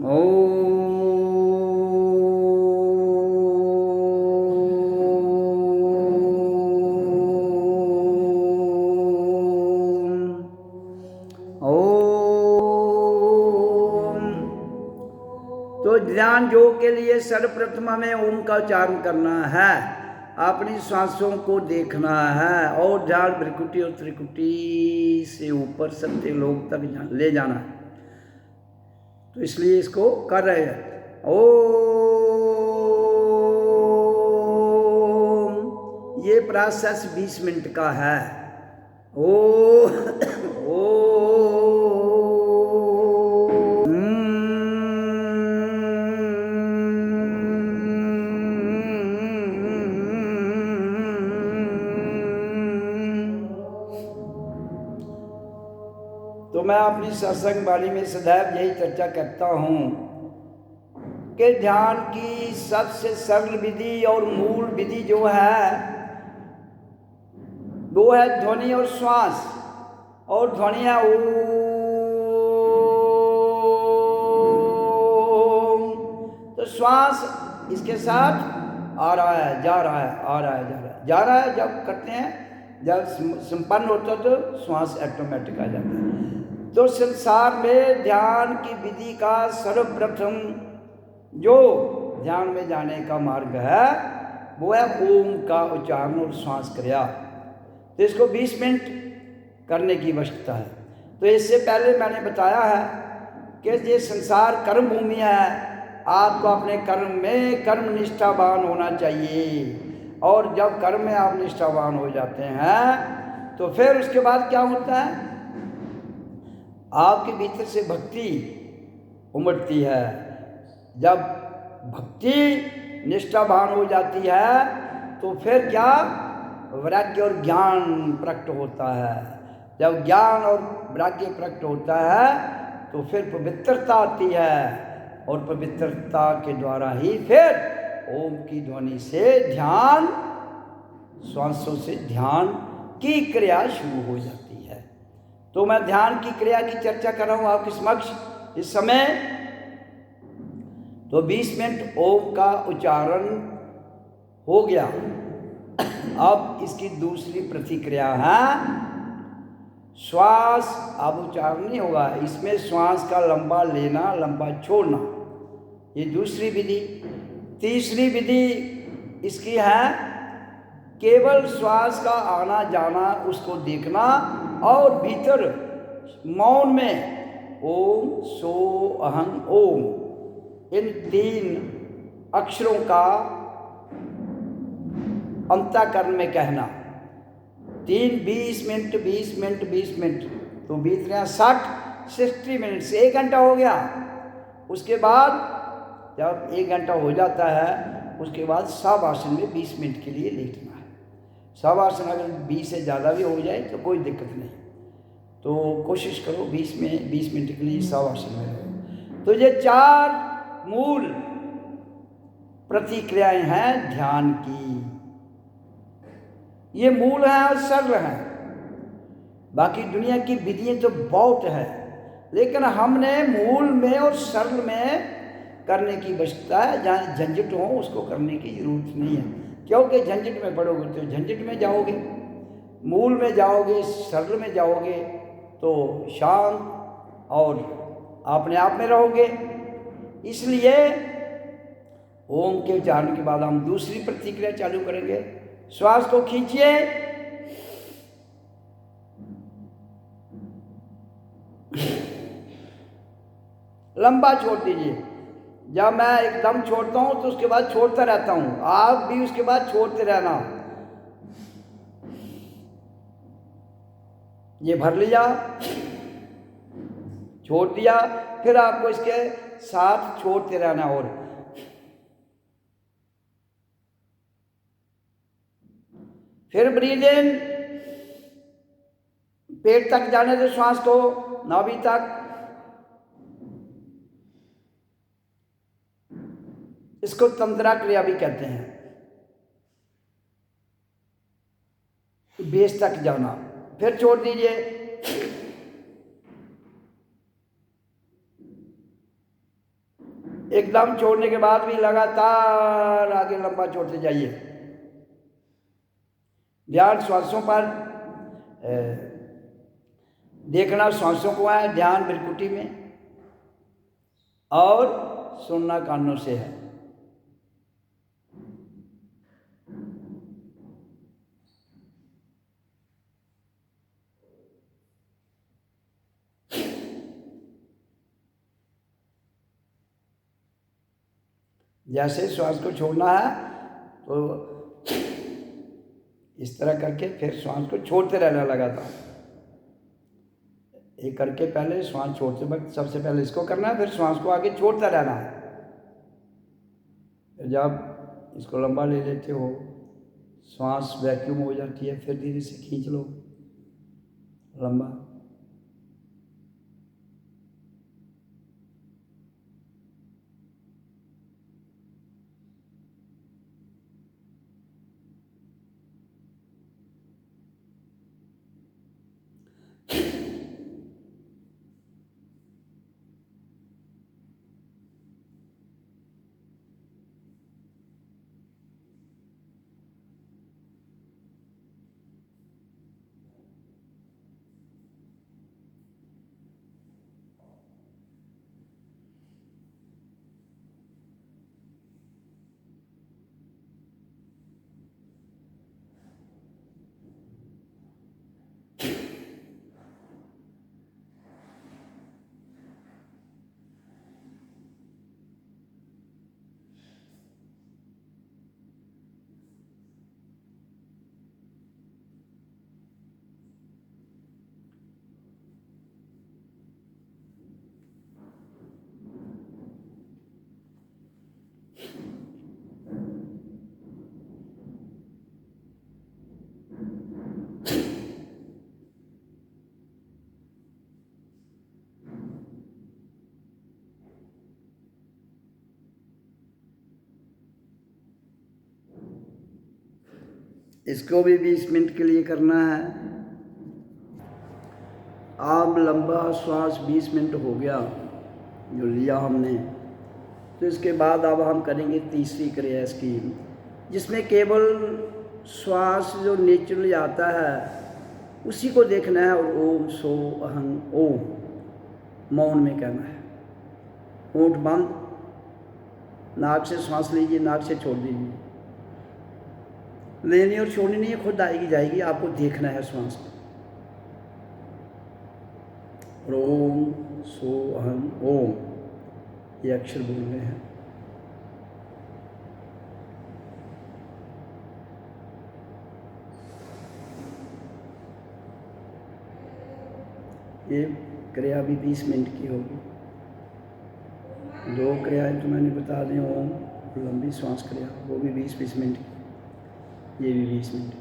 तो ध्यान योग के लिए सर्वप्रथम हमें ओम का उच्चारण करना है, अपनी सांसों को देखना है और ध्यान भ्रिकुटी और त्रिकुटी से ऊपर सत्य लोक तक ले जाना है। तो इसलिए इसको कर रहे हैं। ओम, ये प्रोसेस 20 मिनट का है। ओ तो मैं अपनी सत्संग वाणी में सदैव यही चर्चा करता हूँ कि ध्यान की सबसे सरल विधि और मूल विधि जो है वो है ध्वनि और श्वास। और ध्वनि है ओम, तो श्वास इसके साथ आ रहा है, जा रहा है, आ रहा है, जा रहा है। जब करते हैं, जब संपन्न होता है तो श्वास ऑटोमेटिक आ जाता है। तो संसार में ध्यान की विधि का सर्वप्रथम जो ध्यान में जाने का मार्ग है वो है ओम का उच्चारण और श्वास क्रिया। तो इसको 20 मिनट करने की आवश्यकता है। तो इससे पहले मैंने बताया है कि ये संसार कर्म भूमि है, आपको अपने कर्म में कर्म निष्ठावान होना चाहिए। और जब कर्म में आप निष्ठावान हो जाते हैं तो फिर उसके बाद क्या होता है, आपके भीतर से भक्ति उमड़ती है। जब भक्ति निष्ठावान हो जाती है तो फिर क्या, वैराग्य और ज्ञान प्रकट होता है। जब ज्ञान और वैराग्य प्रकट होता है तो फिर पवित्रता आती है, और पवित्रता के द्वारा ही फिर ओम की ध्वनि से ध्यान, श्वासों से ध्यान की क्रिया शुरू हो जाती है। तो मैं ध्यान की क्रिया की चर्चा कर रहा हूँ आपके समक्ष इस समय। तो 20 मिनट ओम का उच्चारण हो गया। अब इसकी दूसरी प्रतिक्रिया है श्वास। अब उच्चारण नहीं होगा, इसमें श्वास का लंबा लेना, लंबा छोड़ना, ये दूसरी विधि। तीसरी विधि इसकी है केवल श्वास का आना जाना उसको देखना, और भीतर मौन में ओम सो अहं ओम, इन 3 अक्षरों का अंतःकरण में कहना। 20 मिनट 20 मिनट 20 मिनट, तो बीत गया 60 मिनट से 1 घंटा हो गया। उसके बाद जब 1 घंटा हो जाता है उसके बाद शवासन में 20 मिनट के लिए लेटना है। शवासन अगर 20 से ज़्यादा भी हो जाए तो कोई दिक्कत नहीं, तो कोशिश करो 20 मिनट के लिए शवासन में रहो। तो ये 4 मूल प्रतिक्रियाएं हैं ध्यान की। ये मूल हैं और सरल हैं। बाकी दुनिया की विधियां तो बहुत है, लेकिन हमने मूल में और सरल में करने की आवश्यकता है। जहाँ झंझट हो उसको करने की जरूरत नहीं है, क्योंकि झंझट में पड़ोगे तो झंझट में जाओगे। मूल में जाओगे, सरल में जाओगे तो शांत और अपने आप में रहोगे। इसलिए ओम के उच्चारण के बाद हम दूसरी प्रतिक्रिया चालू करेंगे। श्वास को खींचिए, लंबा छोड़ दीजिए। जब मैं एकदम छोड़ता हूं तो उसके बाद छोड़ता रहता हूं, आप भी उसके बाद छोड़ते रहना। ये भर लिया, छोड़ दिया, फिर आपको इसके साथ छोड़ते रहना। और फिर ब्रीद इन, पेट तक जाने दो श्वास को, नाभि तक। इसको तंत्रा क्रिया भी कहते हैं, बेस तक जाना। फिर छोड़ दीजिए। एकदम छोड़ने के बाद भी लगातार आगे लंबा छोड़ते जाइए। ध्यान श्वासों पर देखना, श्वासों को है, ध्यान बिरकुटी में, और सुनना कानों से है। जैसे श्वास को छोड़ना है तो इस तरह करके फिर श्वास को छोड़ते रहना लगातार। एक करके पहले श्वास छोड़ते वक्त सबसे पहले इसको करना है, फिर श्वास को आगे छोड़ता रहना है। जब इसको लंबा ले लेते हो, श्वास वैक्यूम हो जाती है, फिर धीरे से खींच लो लंबा। इसको भी 20 मिनट के लिए करना है। अब लंबा श्वास 20 मिनट हो गया जो लिया हमने, तो इसके बाद अब हम करेंगे तीसरी क्रिया इसकी, जिसमें केवल श्वास जो नेचुरली आता है उसी को देखना है, और ओम सो अहं ओम मौन में कहना है। होंठ बंद, नाक से श्वास लीजिए, नाक से छोड़ दीजिए। लेनी और छोड़नी नहीं है, खुद आएगी जाएगी, आपको देखना है श्वास को। ओम सो अहं ओम ये अक्षर बोलने हैं। ये क्रिया भी 20 मिनट की होगी। 2 क्रियाएं तो मैंने बता दी, ओम लंबी श्वास क्रिया, वो भी 20-20 मिनट की, ये भी 20 मिनट की।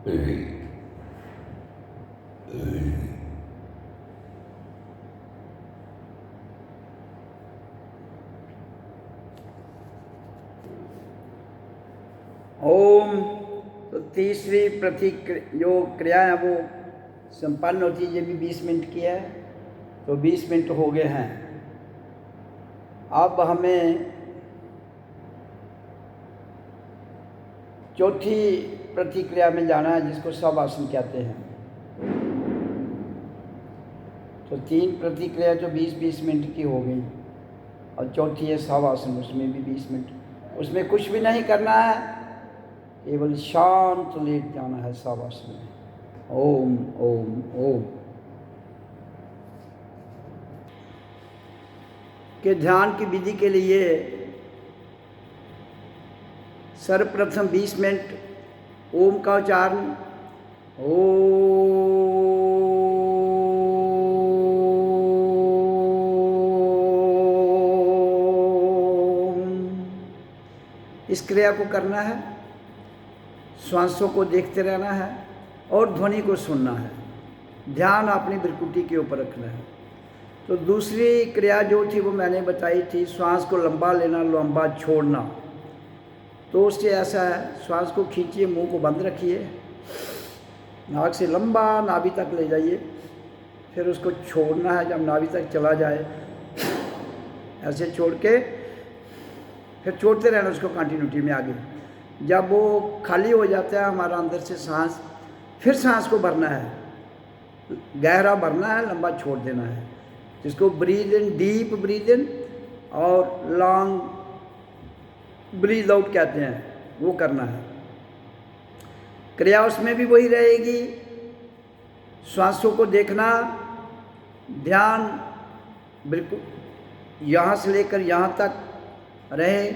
ओम। तो तीसरी जो क्रिया है वो संपन्न होती है। ये भी 20 मिनट की है, तो 20 मिनट हो गए हैं। अब हमें चौथी प्रतिक्रिया में जाना है, जिसको शवासन कहते हैं। तो 3 प्रतिक्रिया जो 20-20 मिनट की हो गई, और चौथी है शवासन, उसमें भी 20 मिनट। उसमें कुछ भी नहीं करना है, केवल शांत लेट जाना है शवासन में। ओम ओम ओम के ध्यान की विधि के लिए सर्वप्रथम 20 मिनट ओम का उच्चारण, ओम। इस क्रिया को करना है, श्वासों को देखते रहना है और ध्वनि को सुनना है। ध्यान अपनी भ्रुकुटी के ऊपर रखना है। तो दूसरी क्रिया जो थी वो मैंने बताई थी, श्वास को लंबा लेना, लंबा छोड़ना। तो उससे ऐसा है, श्वास को खींचिए, मुंह को बंद रखिए, नाक से लंबा नाभि तक ले जाइए, फिर उसको छोड़ना है। जब नाभि तक चला जाए ऐसे छोड़ के फिर छोड़ते रहना उसको कंटिन्यूटी में आगे। जब वो खाली हो जाता है हमारा अंदर से सांस, फिर सांस को भरना है, गहरा भरना है, लंबा छोड़ देना है, जिसको breathe in, deep breathe in और लॉन्ग ब्रीद आउट कहते हैं, वो करना है। क्रिया उसमें भी वही रहेगी, श्वासों को देखना, ध्यान बिल्कुल यहाँ से लेकर यहाँ तक रहे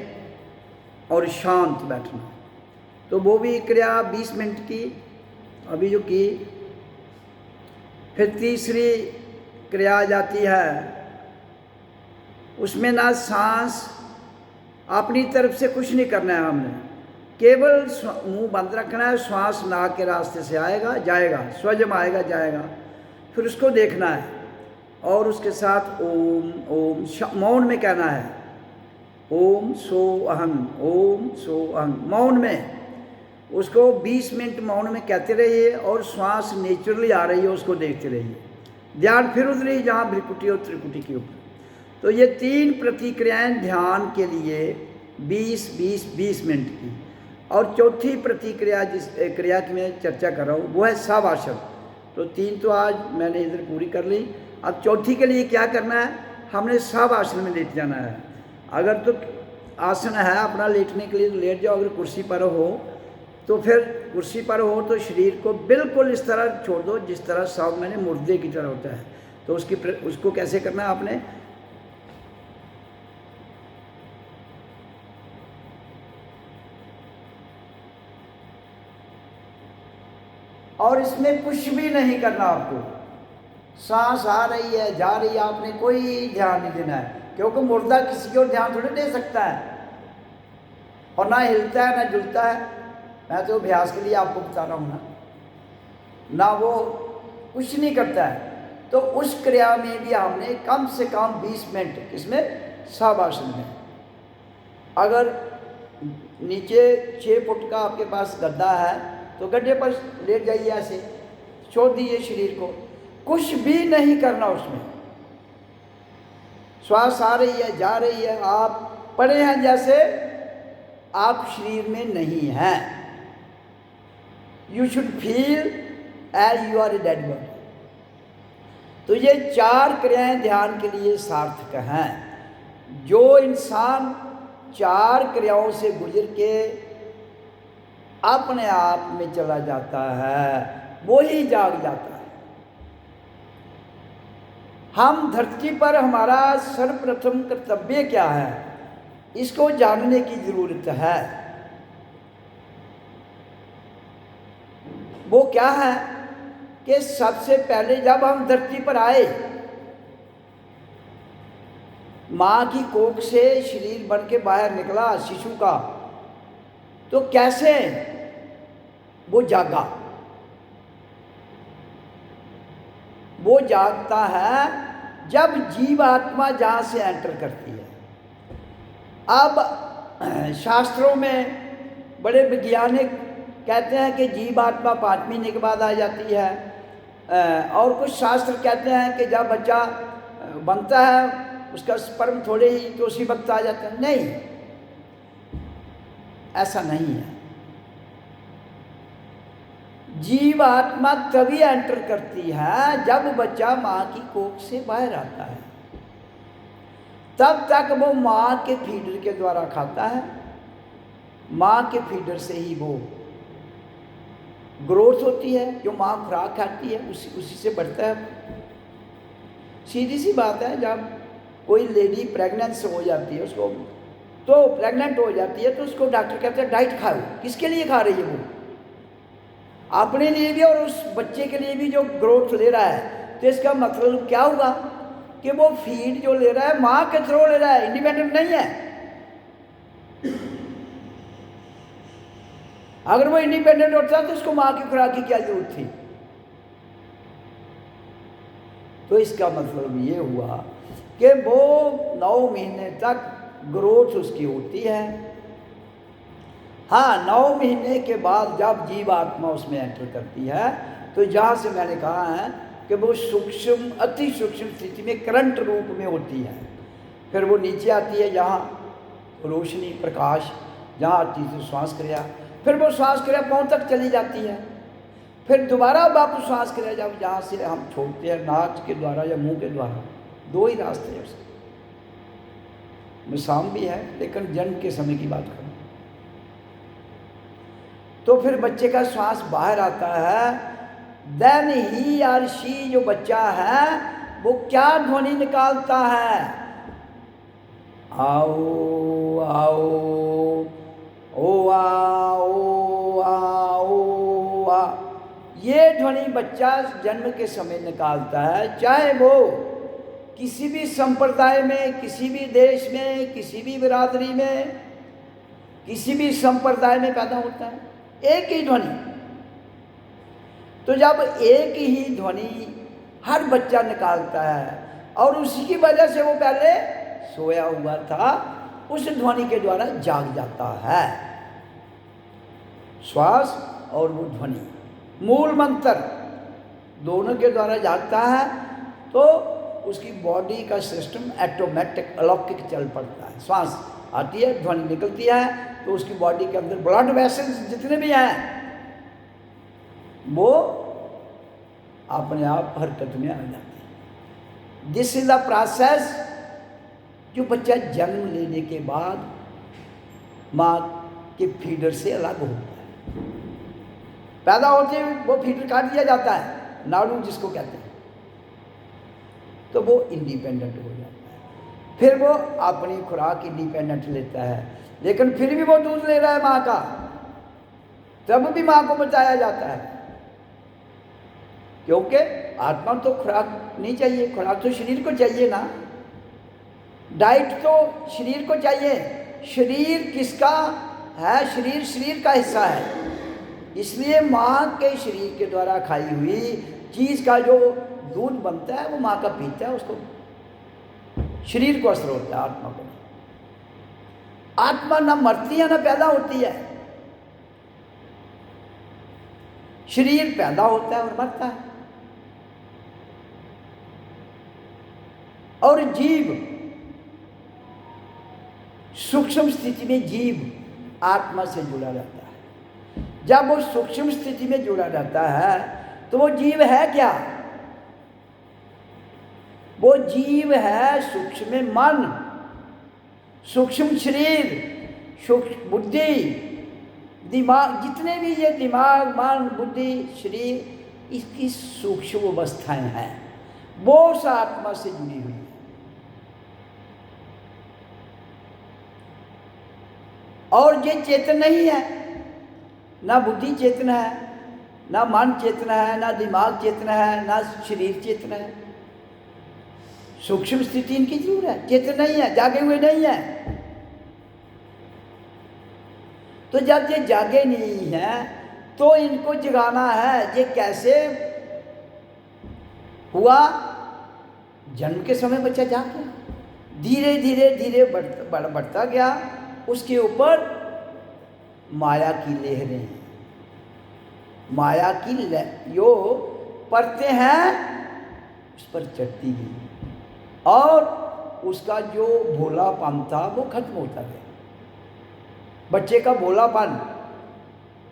और शांत बैठना। तो वो भी क्रिया 20 मिनट की अभी जो की। फिर तीसरी क्रिया आ जाती है, उसमें ना सांस अपनी तरफ से कुछ नहीं करना है, हमने केवल मुंह बंद रखना है। श्वास नाक के रास्ते से आएगा जाएगा, स्वयं आएगा जाएगा, फिर उसको देखना है और उसके साथ ओम ओम मौन में कहना है, ओम सो अहं, ओम सो अहं, मौन में। उसको 20 मिनट मौन में कहते रहिए और श्वास नेचुरली आ रही है उसको देखते रहिए। ध्यान फिर उधर ही जहाँ भ्रुकुटी और त्रिकुटी के ऊपर। तो ये 3 प्रतिक्रियाएं ध्यान के लिए 20-20-20 मिनट की। और चौथी प्रतिक्रिया जिस क्रिया की मैं चर्चा कर रहा हूँ वो है शवासन। तो 3 तो आज मैंने इधर पूरी कर ली। अब चौथी के लिए क्या करना है, हमने शवासन में लेट जाना है। अगर तो आसन है अपना लेटने के लिए तो लेट जाओ, अगर कुर्सी पर हो तो फिर कुर्सी पर हो तो शरीर को बिल्कुल इस तरह छोड़ दो जिस तरह सब मैंने मुर्दे की तरह होता है। तो उसको कैसे करना है आपने, और इसमें कुछ भी नहीं करना आपको। सांस आ रही है जा रही है, आपने कोई ध्यान नहीं देना है, क्योंकि मुर्दा किसी की ओर ध्यान थोड़ी दे सकता है, और ना हिलता है ना जुलता है। मैं तो अभ्यास के लिए आपको बता रहा हूँ ना वो कुछ नहीं करता है। तो उस क्रिया में भी हमने कम से कम 20 मिनट, इसमें शवासन में। अगर नीचे 6 फुट का आपके पास गड्ढा है तो गड्ढे पर लेट जाइए, ऐसे छोड़ दीजिए शरीर को, कुछ भी नहीं करना उसमें। श्वास आ रही है जा रही है, आप पड़े हैं जैसे आप शरीर में नहीं हैं। You should feel as you are a dead body. तो ये 4 क्रियाएं ध्यान के लिए सार्थक हैं। जो इंसान 4 क्रियाओं से गुजर के अपने आप में चला जाता है वो ही जाग जाता है। हम धरती पर हमारा सर्वप्रथम कर्तव्य क्या है, इसको जानने की जरूरत है। वो क्या है कि सबसे पहले जब हम धरती पर आए, माँ की कोख से शरीर बन के बाहर निकला शिशु का, तो कैसे वो जागा, वो जागता है जब जीव आत्मा जहाँ से एंटर करती है। अब शास्त्रों में बड़े वैज्ञानिक कहते हैं कि जीव आत्मा 5 महीने के बाद आ जाती है, और कुछ शास्त्र कहते हैं कि जब बच्चा बनता है उसका स्पर्म थोड़े ही तो उसी वक्त आ जाता है। नहीं, ऐसा नहीं है। जीव आत्मा तभी एंटर करती है जब बच्चा माँ की कोख से बाहर आता है। तब तक वो माँ के फीडर के द्वारा खाता है, माँ के फीडर से ही वो ग्रोथ होती है। जो माँ खुराक खाती है उसी से बढ़ता है। सीधी सी बात है, जब कोई लेडी प्रेगनेंस हो जाती है उसको तो प्रेग्नेंट हो जाती है तो उसको डॉक्टर कहते हैं डाइट खाओ। किसके लिए खा रही है वो? अपने लिए भी और उस बच्चे के लिए भी जो ग्रोथ ले रहा है। तो इसका मतलब क्या हुआ कि वो फीड जो ले रहा है माँ के थ्रू ले रहा है, इंडिपेंडेंट नहीं है। अगर वो इंडिपेंडेंट होता तो उसको माँ की खुराक की क्या जरूरत थी? तो इसका मतलब ये हुआ कि वो 9 महीने तक ग्रोथ उसकी होती है। हाँ, 9 महीने के बाद जब जीव आत्मा उसमें एंटर करती है तो जहाँ से मैंने कहा है कि वो सूक्ष्म, अति सूक्ष्म स्थिति में करंट रूप में होती है। फिर वो नीचे आती है जहाँ रोशनी प्रकाश जहाँ आती है श्वास क्रिया, फिर वो श्वास क्रिया पाँव तक चली जाती है। फिर दोबारा वापस श्वास क्रिया जब जहाँ से हम छोड़ते हैं नाक के द्वारा या मुंह के द्वारा, 2 ही रास्ते हैं उसके। मिसाल भी है लेकिन जन्म के समय की बात करूँ तो फिर बच्चे का श्वास बाहर आता है। देन ही और शी जो बच्चा है वो क्या ध्वनि निकालता है? आओ आओ, ओ आ ओ आ ओ आ। ये ध्वनि बच्चा जन्म के समय निकालता है। चाहे वो किसी भी संप्रदाय में, किसी भी देश में, किसी भी बिरादरी में, किसी भी संप्रदाय में पैदा होता है, एक ही ध्वनि। तो जब एक ही ध्वनि हर बच्चा निकालता है और उसी की वजह से वो पहले सोया हुआ था, उस ध्वनि के द्वारा जाग जाता है। श्वास और वो ध्वनि, मूल मंत्र दोनों के द्वारा जागता है तो उसकी बॉडी का सिस्टम ऑटोमेटिक अलौकिक चल पड़ता है। श्वास आती है, ध्वनि निकलती है तो उसकी बॉडी के अंदर ब्लड वेसल्स जितने भी हैं वो अपने आप हरकत में आ जाते हैं। दिस इज द प्रोसेस जो बच्चा जन्म लेने के बाद माँ के फीडर से अलग होता है। पैदा होते ही वो फीडर काट दिया जाता है, नाड़ू जिसको कहते हैं, तो वो इंडिपेंडेंट हो जाता है। फिर वो अपनी खुराक इंडिपेंडेंट लेता है, लेकिन फिर भी वो दूध ले रहा है माँ का, तब भी माँ को बचाया जाता है। क्योंकि आत्मा तो खुराक नहीं चाहिए, खुराक तो शरीर को चाहिए ना, डाइट तो शरीर को चाहिए। शरीर किसका है? शरीर का हिस्सा है। इसलिए माँ के शरीर के द्वारा खाई हुई चीज़ का जो दूध बनता है वो माँ का पीता है, उसको शरीर को असर होता है, आत्मा को। आत्मा ना मरती है ना पैदा होती है, शरीर पैदा होता है और मरता है। और जीव सूक्ष्म स्थिति में जीव आत्मा से जुड़ा रहता है। जब वो सूक्ष्म स्थिति में जुड़ा रहता है तो वो जीव है क्या? वो जीव है सूक्ष्म मन, सूक्ष्म शरीर, सूक्ष्म बुद्धि, दिमाग, जितने भी ये दिमाग, मन, बुद्धि, शरीर, इसकी सूक्ष्म अवस्थाएं हैं, वो उस आत्मा से जुड़ी हुई है। और ये चेतन नहीं है, ना बुद्धि चेतन है, ना मन चेतन है, ना दिमाग चेतन है, ना शरीर चेतन है। सूक्ष्म स्थिति इनकी जरूर है, चेतन नहीं है, जागे हुए नहीं है। तो जब ये जागे नहीं है तो इनको जगाना है। ये कैसे? हुआ, जन्म के समय बच्चा जाग गया, धीरे धीरे धीरे बढ़ता गया, उसके ऊपर माया की लहरें, माया की जो परतें हैं उस पर चढ़ती गई और उसका जो भोलापन था वो खत्म होता गया। बच्चे का भोलापन,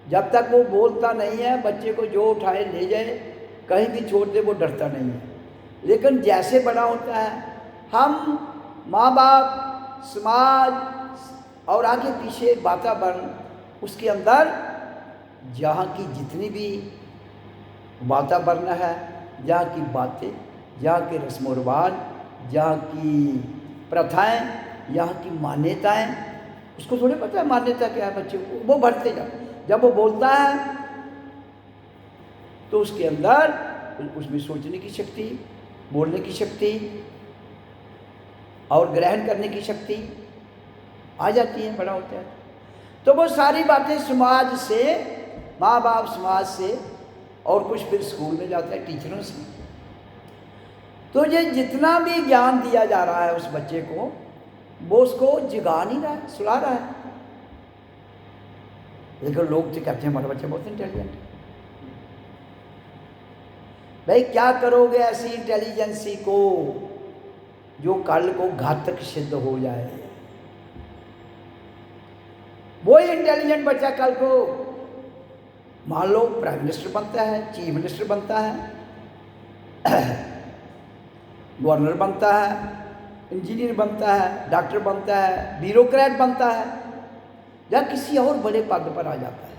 जब तक वो बोलता नहीं है, बच्चे को जो उठाए ले जाए कहीं भी छोड़ दे वो डरता नहीं है। लेकिन जैसे बड़ा होता है, हम माँ बाप, समाज और आगे पीछे वातावरण, उसके अंदर जहाँ की जितनी भी वातावरण है, जहाँ की बातें, जहाँ के रस्म व रिवाज, जहाँ की प्रथाएं, यहाँ की मान्यताएं, उसको थोड़े पता है मान्यता क्या है बच्चे को, वो भरते जा। जब वो बोलता है तो उसके अंदर उसमें सोचने की शक्ति, बोलने की शक्ति और ग्रहण करने की शक्ति आ जाती है, बड़ा होता है। तो वो सारी बातें समाज से, माँ बाप, समाज से, और कुछ फिर स्कूल में जाता है टीचरों से। तो ये जितना भी ज्ञान दिया जा रहा है उस बच्चे को, वो उसको जगा नहीं रहा है, सुला रहा है। लेकिन लोग तो कहते हैं हमारा बच्चा बहुत इंटेलिजेंट है। भाई क्या करोगे ऐसी इंटेलिजेंसी को जो कल को घातक सिद्ध हो जाए? वही इंटेलिजेंट बच्चा कल को मान लो प्राइम मिनिस्टर बनता है, चीफ मिनिस्टर बनता है, गवर्नर बनता है, इंजीनियर बनता है, डॉक्टर बनता है, ब्यूरोक्रेट बनता है, या किसी और बड़े पद पर आ जाता है।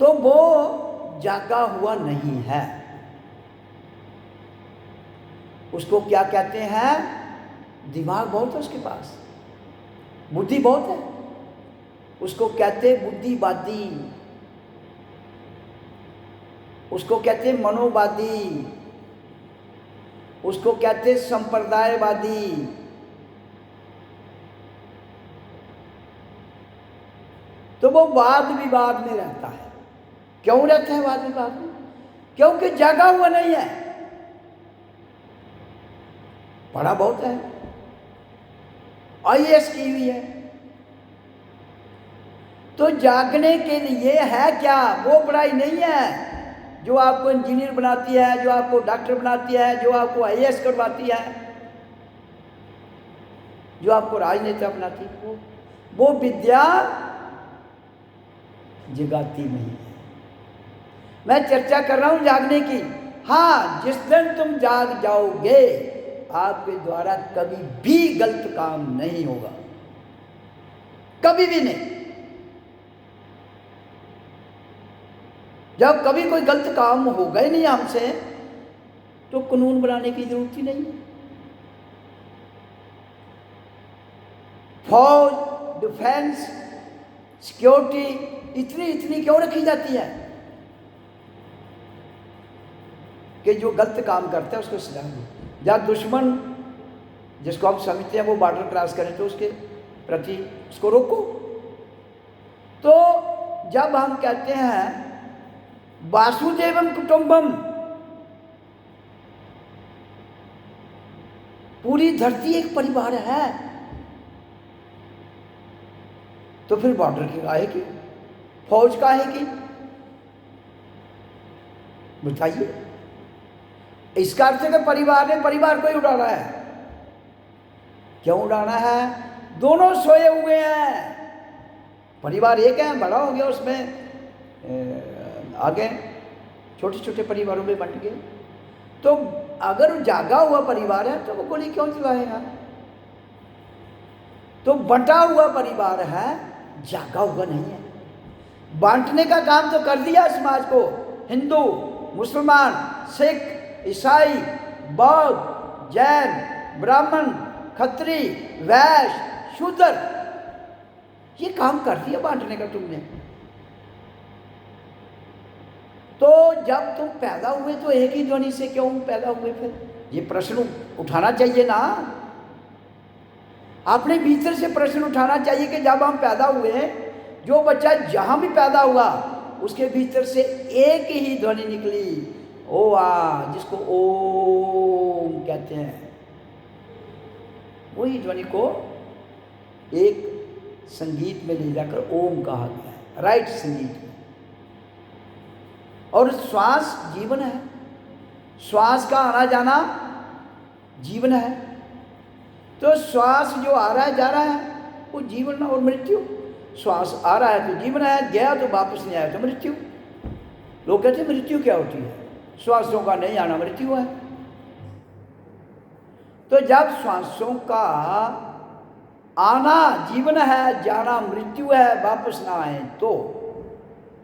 तो वो जागा हुआ नहीं है। उसको क्या कहते हैं? दिमाग बहुत है उसके पास, बुद्धि बहुत है, उसको कहते बुद्धिवादी, उसको कहते मनोवादी, उसको कहते संप्रदायवादी। तो वो वाद विवाद में रहता है। क्यों रहता है वाद विवाद में? क्योंकि जागा हुआ नहीं है, पढ़ा बहुत है, IAS की हुई है। तो जागने के लिए है क्या? वो पढ़ाई नहीं है जो आपको इंजीनियर बनाती है, जो आपको डॉक्टर बनाती है, जो आपको IAS करवाती है, जो आपको राजनेता बनाती है। वो विद्या जगाती नहीं है। मैं चर्चा कर रहा हूं जागने की। हाँ, जिस दिन तुम जाग जाओगे, आपके द्वारा कभी भी गलत काम नहीं होगा, कभी भी नहीं। जब कभी कोई गलत काम होगा ही नहीं हमसे, तो कानून बनाने की जरूरत ही नहीं है। फौज, डिफेंस, सिक्योरिटी इतनी क्यों रखी जाती है? कि जो गलत काम करता है उसको सजा दो। जब दुश्मन, जिसको हम समझते हैं वो बॉर्डर क्रॉस करें, तो उसके प्रति उसको रोको। तो जब हम कहते हैं वासुदेवम कुटुंबम, पूरी धरती एक परिवार है, तो फिर बॉर्डर की काहे की, फौज काहे की? बताइए। इसका अर्थ है कि परिवार ने परिवार को ही उड़ाना है। क्यों उड़ाना है? दोनों सोए हुए हैं। परिवार एक है, बड़ा हो गया, उसमें आगे छोटे छोटे परिवारों में बंट गए। तो अगर जागा हुआ परिवार है तो वो गोली क्यों चलाएगा? तो बंटा हुआ परिवार है, जागा हुआ नहीं है। बांटने का काम तो कर दिया समाज को। हिंदू, मुसलमान, सिख, ईसाई, बौद्ध, जैन, ब्राह्मण, खत्री, वैश्य, शूद्र, ये काम कर दिया बांटने का तुमने। तो जब तुम पैदा हुए तो एक ही ध्वनि से क्यों पैदा हुए? फिर ये प्रश्न उठाना चाहिए ना, अपने भीतर से प्रश्न उठाना चाहिए कि जब हम पैदा हुए, जो बच्चा जहां भी पैदा हुआ उसके भीतर से एक ही ध्वनि निकली, ओ आ, जिसको ओम कहते हैं। वही ध्वनि को एक संगीत में ले जाकर ओम कहा गया है, राइट संगीत में। और श्वास जीवन है, श्वास का आना जाना जीवन है। तो श्वास जो आ रहा है जा रहा है वो जीवन और मृत्यु। श्वास आ रहा है तो जीवन है, गया तो वापस नहीं आया तो मृत्यु। लोग कहते हैं मृत्यु क्या होती है? श्वासों का नहीं आना मृत्यु है। तो जब श्वासों का आना जीवन है, जाना मृत्यु है, वापस ना आए तो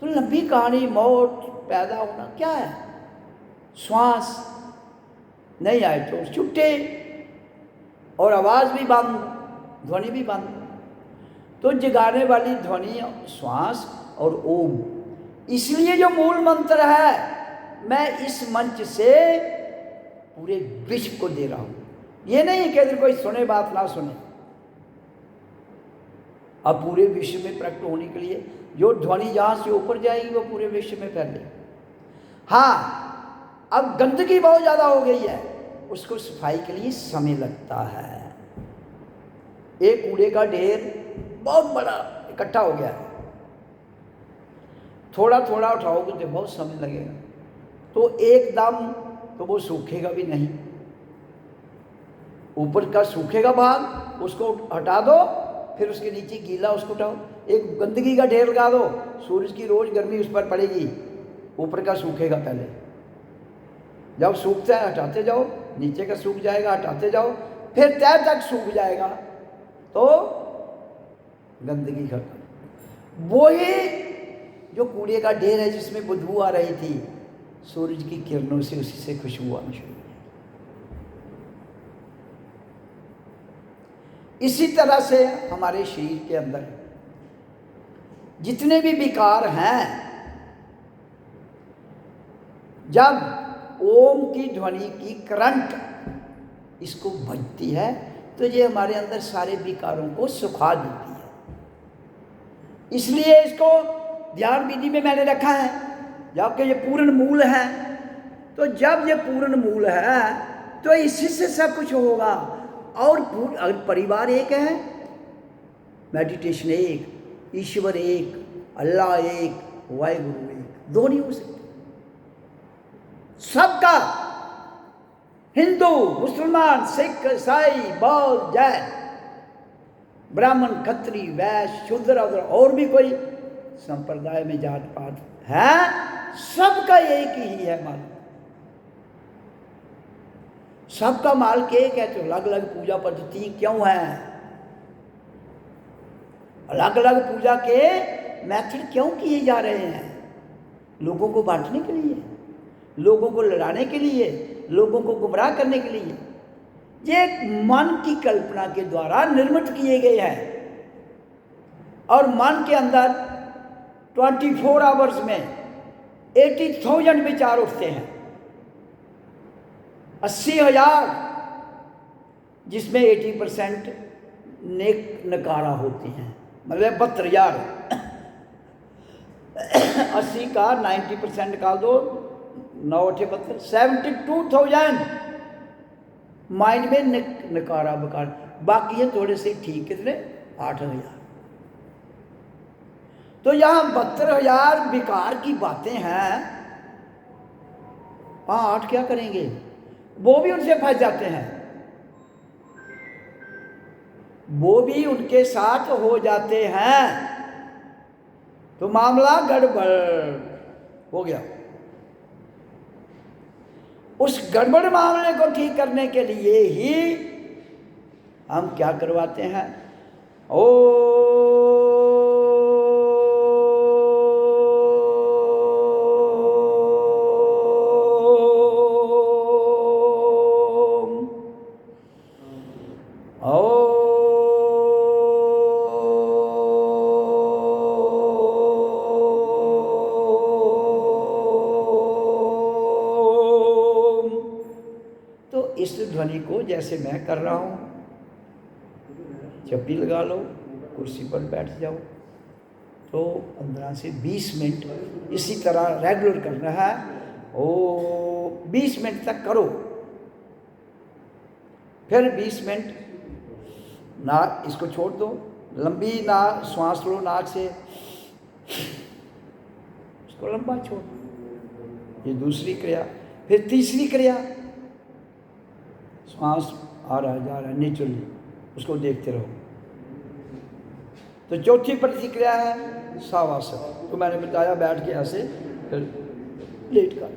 लंबी कहानी मौत पैदा होना क्या है? श्वास नहीं आए तो छुट्टे, और आवाज भी बंद, ध्वनि भी बंद। तो जगाने वाली ध्वनि श्वास और ओम। इसलिए जो मूल मंत्र है मैं इस मंच से पूरे विश्व को दे रहा हूं। ये नहीं कि अगर कोई सुने बात ना सुने। अब पूरे विश्व में प्रकट होने के लिए जो ध्वनि जहां से ऊपर जाएगी वो पूरे विश्व में फैले। हाँ, अब गंदगी बहुत ज्यादा हो गई है, उसको सफाई के लिए समय लगता है। एक कूड़े का ढेर बहुत बड़ा इकट्ठा हो गया है, थोड़ा थोड़ा उठाओगे तो बहुत समय लगेगा, तो एकदम तो वो सूखेगा भी नहीं। ऊपर का सूखेगा भाग उसको हटा दो, फिर उसके नीचे गीला उसको उठाओ। एक गंदगी का ढेर लगा दो, सूरज की रोज गर्मी उस पर पड़ेगी, ऊपर का सूखेगा पहले। जब सूखता है हटाते जाओ, नीचे का सूख जाएगा हटाते जाओ, फिर तय तक सूख जाएगा तो गंदगी खत्म। वो ही जो कूड़े का ढेर है जिसमें बदबू आ रही थी, सूरज की किरणों से उसी से खुशबू आनी शुरू हुई। इसी तरह से हमारे शरीर के अंदर जितने भी विकार हैं, जब ओम की ध्वनि की करंट इसको बजती है तो ये हमारे अंदर सारे विकारों को सुखा देती है। इसलिए इसको ध्यान विधि में मैंने रखा है, जबकि ये पूर्ण मूल है। तो जब ये पूर्ण मूल है तो इसी से सब कुछ होगा। और अगर परिवार एक है, मेडिटेशन एक, ईश्वर एक, अल्लाह एक, वाहिगुरु एक, दो नहीं हो सकते। सबका, हिंदू, मुसलमान, सिख, ईसाई, बौद्ध, जैन, ब्राह्मण, खत्री, वैश्य, शूद्र और भी कोई संप्रदाय में जात पात है, सबका एक ही है माल। सबका माल एक है। तो अलग अलग पूजा पद्धति क्यों है? अलग अलग पूजा के मेथड क्यों किए जा रहे हैं? लोगों को बांटने के लिए, लोगों को लड़ाने के लिए, लोगों को गुमराह करने के लिए। ये मन की कल्पना के द्वारा निर्मित किए गए हैं। और मन के अंदर 24 आवर्स में 80,000 विचार उठते हैं, 80,000, जिसमें 80% नेक नकारा होते हैं, मतलब 72,000। 80 का 90% निकाल दो, 9 8 72, 72,000 माइंड में नकारा बकार, बाकी है थोड़े से ठीक। कितने? 8,000। तो यहां 72,000 विकार की बातें हैं। 8 क्या करेंगे? वो भी उनसे फंस जाते हैं, वो भी उनके साथ हो जाते हैं, तो मामला गड़बड़ हो गया। उस गड़बड़ मामले को ठीक करने के लिए ही हम क्या करवाते हैं? इस ध्वनि को जैसे मैं कर रहा हूं, चप्पी लगा लो, कुर्सी पर बैठ जाओ, तो 15 से 20 मिनट इसी तरह रेगुलर करना है। ओ 20 मिनट तक करो, फिर 20 मिनट ना इसको छोड़ दो, लंबी ना श्वास लो नाक से, इसको लंबा छोड़ दो। ये दूसरी क्रिया। फिर तीसरी क्रिया, श्वास आ रहा है जा रहा है नेचुरली, उसको देखते रहो। तो चौथी प्रतिक्रिया है सावासन, तो मैंने बताया बैठ के ऐसे फिर लेट कर।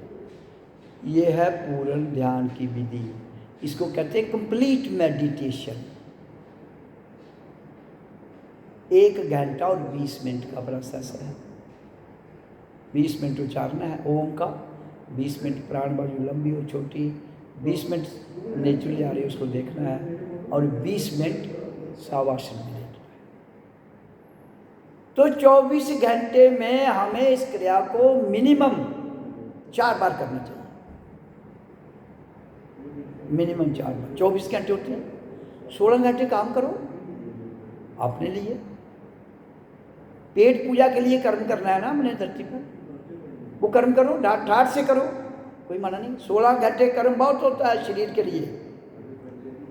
ये है पूर्ण ध्यान की विधि, इसको कहते हैं कंप्लीट मेडिटेशन। 1 घंटा और 20 मिनट का प्रोसेस है। 20 मिनट उच्चारना है ओम का, 20 मिनट प्राण वायु लंबी और छोटी, 20 मिनट नेचुरली आ रही है उसको देखना है, और 20 मिनट सावासन में देखना है। तो 24 घंटे में हमें इस क्रिया को मिनिमम 4 बार करना चाहिए। मिनिमम 4 बार। 24 घंटे होते हैं, 16 घंटे काम करो अपने लिए, पेट पूजा के लिए कर्म करना है ना हमने धरती पर, वो कर्म करो, ठाठ से करो, कोई मना नहीं। 16 घंटे कर्म बहुत होता है शरीर के लिए।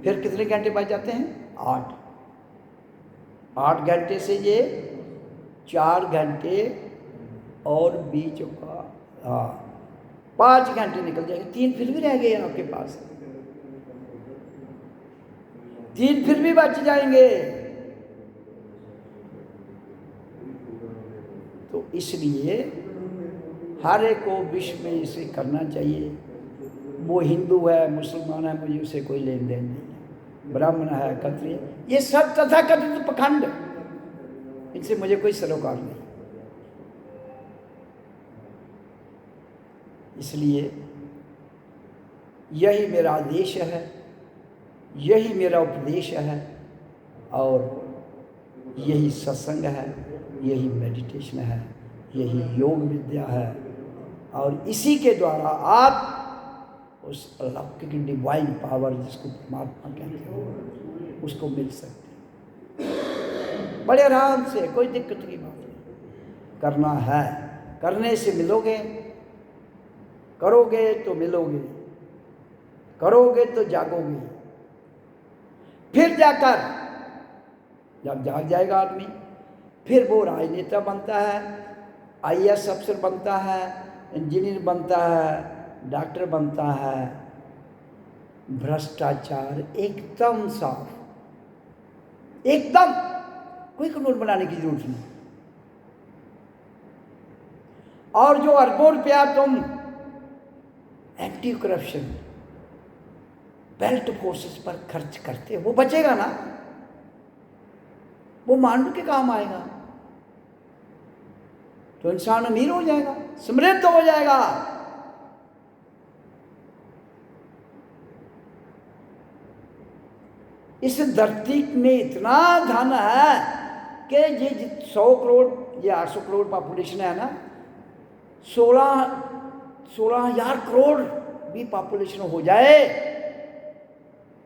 फिर कितने घंटे बच जाते हैं? 8। 8 घंटे से ये 4 घंटे और बीच का 5 घंटे निकल जाएंगे। 3 फिर भी रह गए आपके पास, 3 फिर भी बच जाएंगे। तो इसलिए हर एक को विश्व में इसे करना चाहिए। वो हिंदू है मुसलमान है मुझे उससे कोई लेन देन नहीं है, ब्राह्मण है क्षत्रिय, ये सब तथाकथित पखंड, इनसे मुझे कोई सरोकार नहीं। इसलिए यही मेरा आदेश है, यही मेरा उपदेश है, और यही सत्संग है, यही मेडिटेशन है, यही योग विद्या है, और इसी के द्वारा आप उस अलौकिक डिवाइन पावर जिसको परमात्मा कहते हैं उसको मिल सकते हैं बड़े आराम से, कोई दिक्कत की बात नहीं। करना है, करने से मिलोगे, करोगे तो मिलोगे, करोगे तो जागोगे। फिर जाकर जब जाग जाएगा आदमी, फिर वो राजनेता बनता है, IAS अफसर बनता है, इंजीनियर बनता है, डॉक्टर बनता है। भ्रष्टाचार एकदम साफ, एकदम, कोई कानून बनाने की जरूरत नहीं। और जो अरबों रुपया तुम एंटी करप्शन बेल्ट फोर्सेस पर खर्च करते हो, वो बचेगा ना, वो मानव के काम आएगा, तो इंसान अमीर हो जाएगा, समृद्ध हो जाएगा। इस धरती में इतना धन है कि ये 100 करोड़ ये 800 करोड़ पॉपुलेशन है ना, 16,000 करोड़ भी पॉपुलेशन हो जाए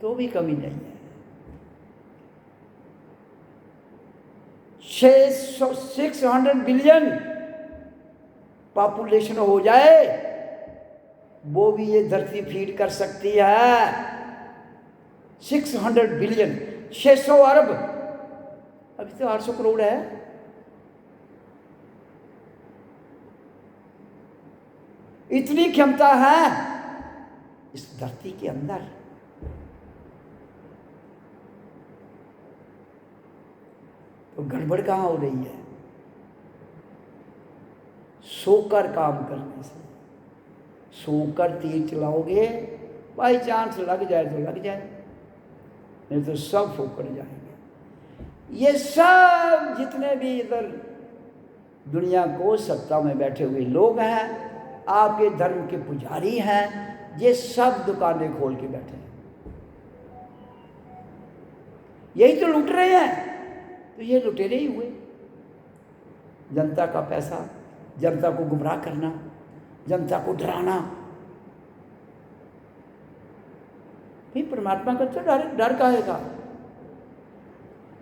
तो भी कमी नहीं है। 600 बिलियन पॉपुलेशन हो जाए वो भी ये धरती फीड कर सकती है। 600 बिलियन, 600 अरब, अभी तो 800 करोड़ है। इतनी क्षमता है इस धरती के अंदर। तो गड़बड़ कहाँ हो रही है? सोकर काम करने से। सोकर तीर चलाओगे, बाई चांस लग जाए तो लग जाए, नहीं तो सब फोकड़ जाएंगे। ये सब जितने भी इधर दुनिया को सत्ता में बैठे हुए लोग हैं, आपके धर्म के पुजारी हैं, ये सब दुकानें खोल के बैठे हैं, यही तो लूट रहे हैं। तो ये लुटेरे ही हुए। जनता का पैसा, जनता को गुमराह करना, जनता को डराना। भाई परमात्मा का तो डर काहे का?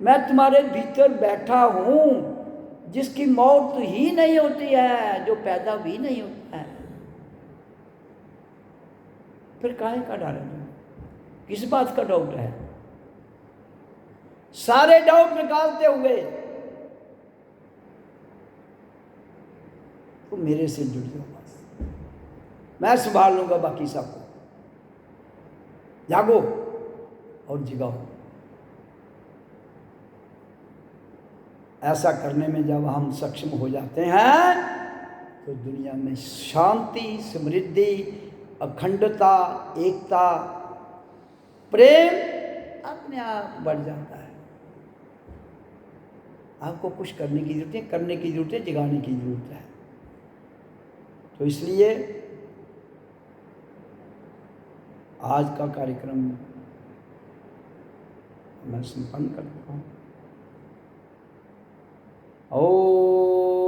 मैं तुम्हारे भीतर बैठा हूं, जिसकी मौत ही नहीं होती है, जो पैदा भी नहीं होता है, फिर काहे का डर है? किस बात का डाउट है? सारे डाउट निकालते हुए तो मेरे से जुड़ जाओ, बस मैं संभाल लूंगा बाकी सबको। जागो और जिगाओ। ऐसा करने में जब हम सक्षम हो जाते हैं तो दुनिया में शांति, समृद्धि, अखंडता, एकता, प्रेम अपने आप बढ़ जाता है। आपको कुछ करने की जरूरत है, करने की जरूरत है, जगाने की जरूरत है। तो इसलिए आज का कार्यक्रम मैं संपन्न करता हूँ। ओ